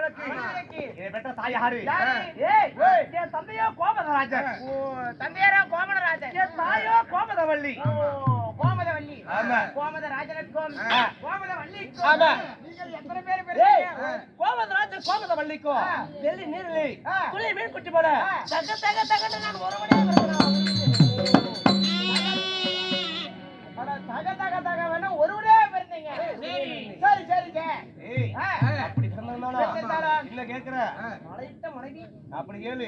இதை பெற்ற தாய் யாரு? என் தந்தையோ கோமதராஜன். தந்தையாரா கோமதராஜன். என் தாயோ கோமதவள்ளி. கோமதவள்ளி. ஆமா. கோமதராஜனுக்கும் கோமதவள்ளிக்கும் ஆமா. நீங்கள் எத்தனை பேர் பேருங்க? கோமதராஜன் கோமதவள்ளிக்கும் வெள்ளி நீரிலே துளி மீன் குட்டி போல தக தக தகன்னு நான் ஒருவனே தக தக வேணா ஒருவரே பிறந்தீங்க. சரி சரிங்க. அப்படி சொன்னாலும் இல்ல கேக்குற மலையிட்ட மனைவி அப்படி கேளு.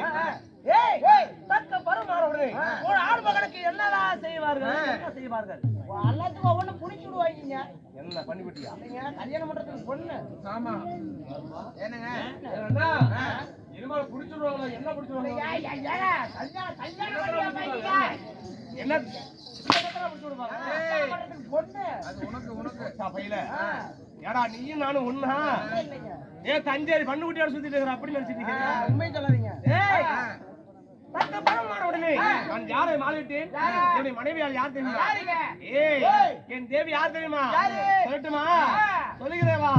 தக்க பருமாறவர்களே ஒரு ஆண் மகனுக்கு என்னதான் செய்வார்கள்? என்ன செய்வார்கள்? எல்லாத்துக்கும் ஒவ்வொன்றும் புடிச்சு விடுவாங்க. என்ன பண்ணிவிட்டியா? கல்யாணம் பண்றதுக்கு பொண்ணு. ஆமா. என்னங்க இருமல் புடிச்சுடுவாங்களா? என்ன புடிச்சுடுவாங்க? என்ன ஏடா நீயும் நானும் ஒண்ணா? ஏன் தஞ்சேரி பண்ணு குட்டியோட சுத்திட்டு இருக்கிற அப்படி நினைச்சிட்டு உண்மை சொல்லாதீங்க. நான் யாரை மாறிட்டேன்? என்னுடைய மனைவியால் யார் தெரியுமா? என் தேவி யார் தெரியுமா? சொல்லட்டுமா? சொல்லுகிறேவா?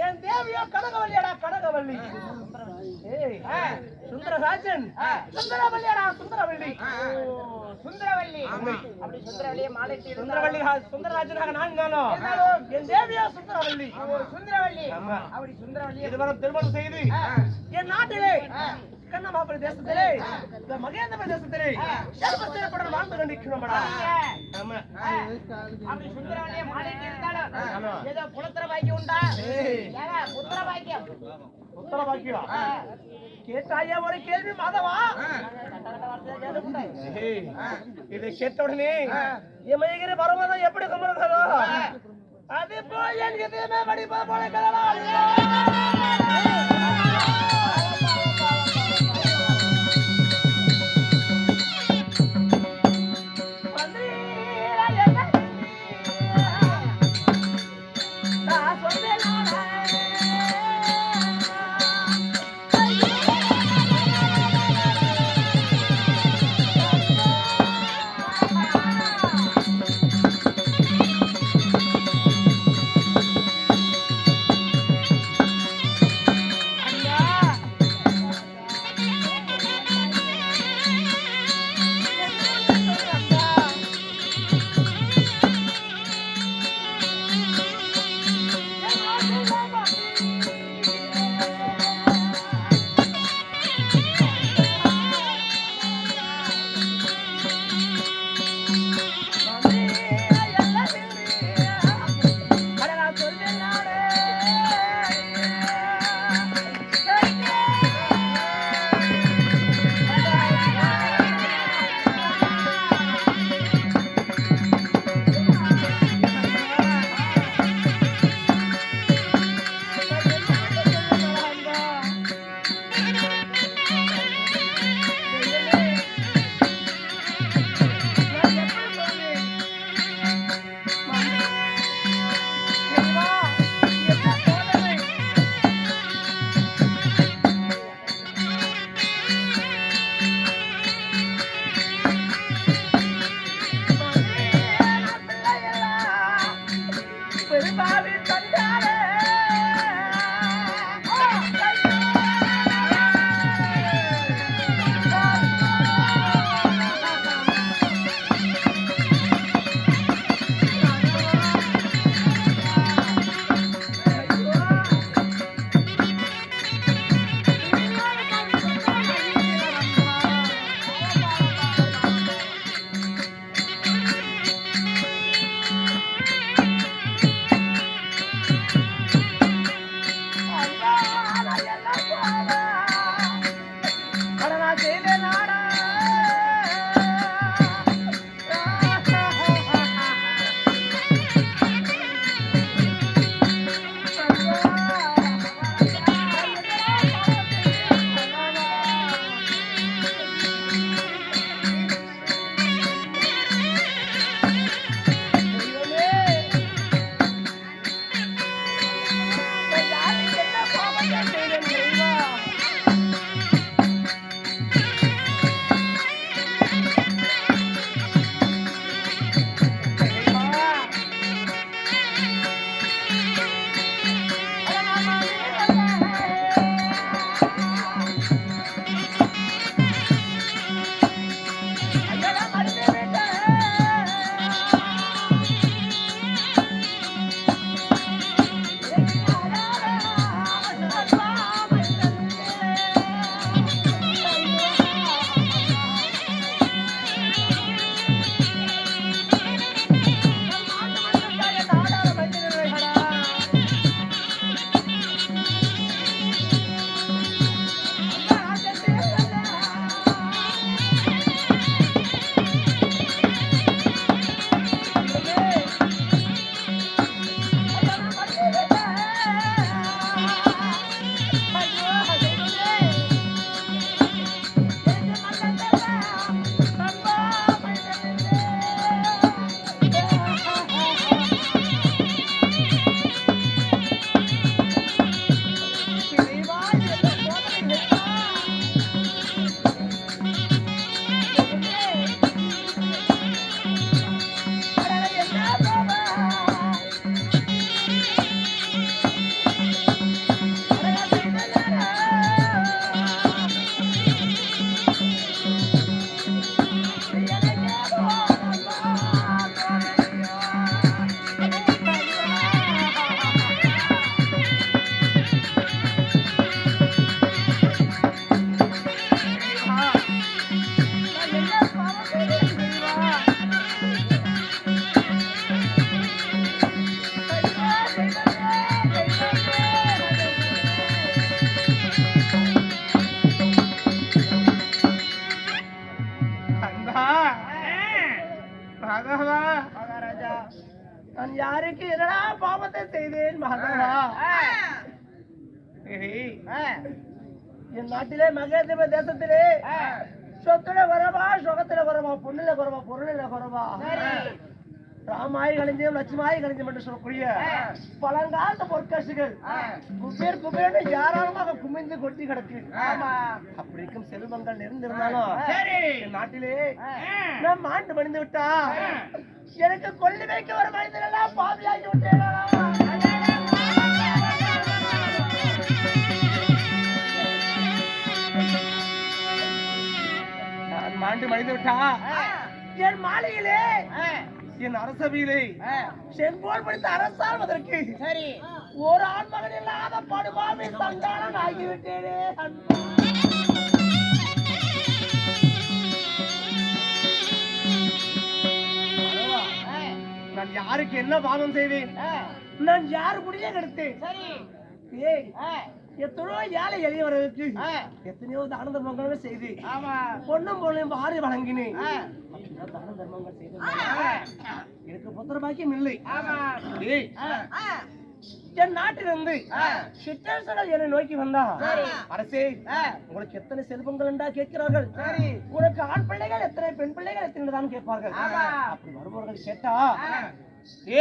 என் தேவியோ கனகவல்லியடா கனகவல்லி. சுந்தரராஜன் சுந்தரவல்லியடா சுந்தரவல்லி. சுந்தரவல்லி அப்படி சுந்தரவல்லியை மாலையிட்டு சுந்தரவல்லி சுந்தரராஜனாக நான் என் தேவியோ சுந்தரவல்லி. சுந்தரவல்லி அப்படி சுந்தரவல்லி இதுவரை திருமணம் செய்து என் நாட்டிலே கண்ணமாபுரி தேசத்திலே மகேந்திர தேசத்திலே செல்வத்திரப்படன் வாழ்ந்து கொண்டிருக்கிறோம். அப்படி சுந்தரவல்லியை மாலையிட்டு இருந்தாலும் ஏதோ புலத்திர பாக்கியம் உண்டா? புத்திர பாக்கியம் புத்திர பாக்கியம் கேட்டாயா ஒரு கேள்வி மாதவா? இதை கேட்ட உடனே இமயகிரி பர்வதம் எப்படி கும்பிடுகிறதோ அது போய் என் இதயமே வடிப்பது போல நான் யாருக்கு என்னடா பாவத்தை செய்தேன் மாதவா? என் நாட்டிலே மகேந்திர தேசத்திலே சொத்துல வரவா, சொகத்துல வரவா, பொண்ணுல வரவா, பொருளில வரவா, ராமாயி கலைஞம் லட்சுமாயி கலைஞம் என்று சொல்லக்கூடிய பழங்கால பொற்காசுகள் குபேர் குபேர்னு யாராலுமாக குமிந்து கொட்டி கிடக்கு. அப்படிக்கும் செல்வங்கள் நிறைந்திருந்தாலும் என் நாட்டிலே நான் ஆண்டு மணிந்து விட்டா எனக்கு கொல்லி வைக்க வர மனிதரெல்லாம் பாவியாகி விட்டேன். நான் மாண்டு மணிந்து விட்டா என் மாளிகையிலே என் அரசவையிலே செங்கோல் படித்த அரசாள்வதற்கு சரி ஒரு ஆண் மகன் இல்லாத படுபாவி சண்டாளன் ஆகிவிட்டேனே. நான் யாருக்கு என்ன பாவம் செய்தேன்? நான் யாரு குடியே கெடுத்தேன்? சரி ஏய், எத்தனையோ ஏழை எளியவர்களுக்கு எத்தனையோ தான தர்மங்கள் செய்து பொண்ணும் பொண்ணையும் வாரி வழங்கினேன். தான தர்மங்கள் செய்து எனக்கு புத்திர பாக்கியம் இல்லை. ஏய், என் நாட்டிலிருந்து சிற்றரசர்கள் என்னை நோக்கி வந்தா, அரசே உங்களுக்கு எத்தனை செல்வங்கள் என்றா கேட்கிறார்கள், உனக்கு ஆண் பிள்ளைகள் எத்தனை, பெண் பிள்ளைகள் எத்தனை தான் கேட்பார்கள். அப்படி வருபவர்கள் கேட்டா,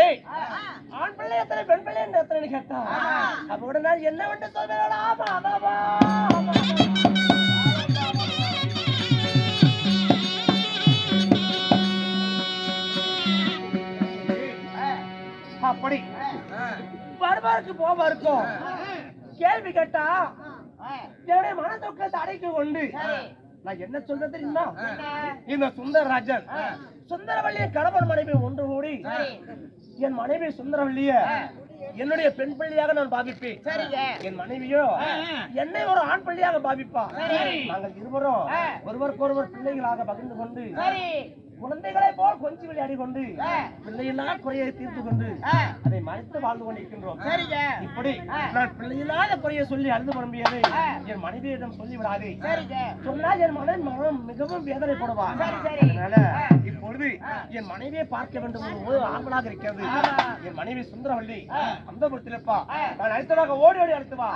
ஏய் ஆண் பிள்ளை எத்தனை, பெண் பிள்ளை என்று எத்தனை கேட்டா, அப்போட நான் என்ன வந்து சொல்வேன்? அப்படி வருவாருக்கு போவாருக்கும் கேள்வி கேட்டா என்னுடைய மனதுக்கத்தை அடைக்க கொண்டு நான் என்ன சொல்றது தெரியுமா? இந்த சுந்தரராஜன் சுந்தரவள்ளிய கணவன் மனைவி ஒன்று கூடி என் மனைவி சுந்தரவள்ளிய என்னுடைய பெண் பிள்ளையாக நான் பாவிப்பேன். என் மனைவியோ என்னை ஒரு ஆண் பிள்ளையாக பாவிப்பா. நாங்கள் இருவரும் ஒருவருக்கு ஒருவர் பிள்ளைகளாக பகிர்ந்து கொண்டு குழந்தைகளை போல் கொஞ்சம் விளையாடி கொண்டு பிள்ளையில்லா குறையை தீர்த்து கொண்டு அதை மறைத்து வாழ்ந்து கொண்டிருக்கின்றோம். இப்படி நான் பிள்ளையில்லாத குறையை சொல்லி அழுது புலம்பியதை என் மனைவியிடம் சொல்லிவிடாதே. சொன்னால் என் மனம் மிகவும் வேதனைப்படுவார். அதனால இப்பொழுது என் மனைவியை பார்க்க வேண்டும் ஒரு ஆவலாக இருக்கிறது. என் மனைவி சுந்தரவள்ளி அந்த புறத்திலப்பா நான் அடுத்ததாக ஓடி ஓடி அடுத்து வா.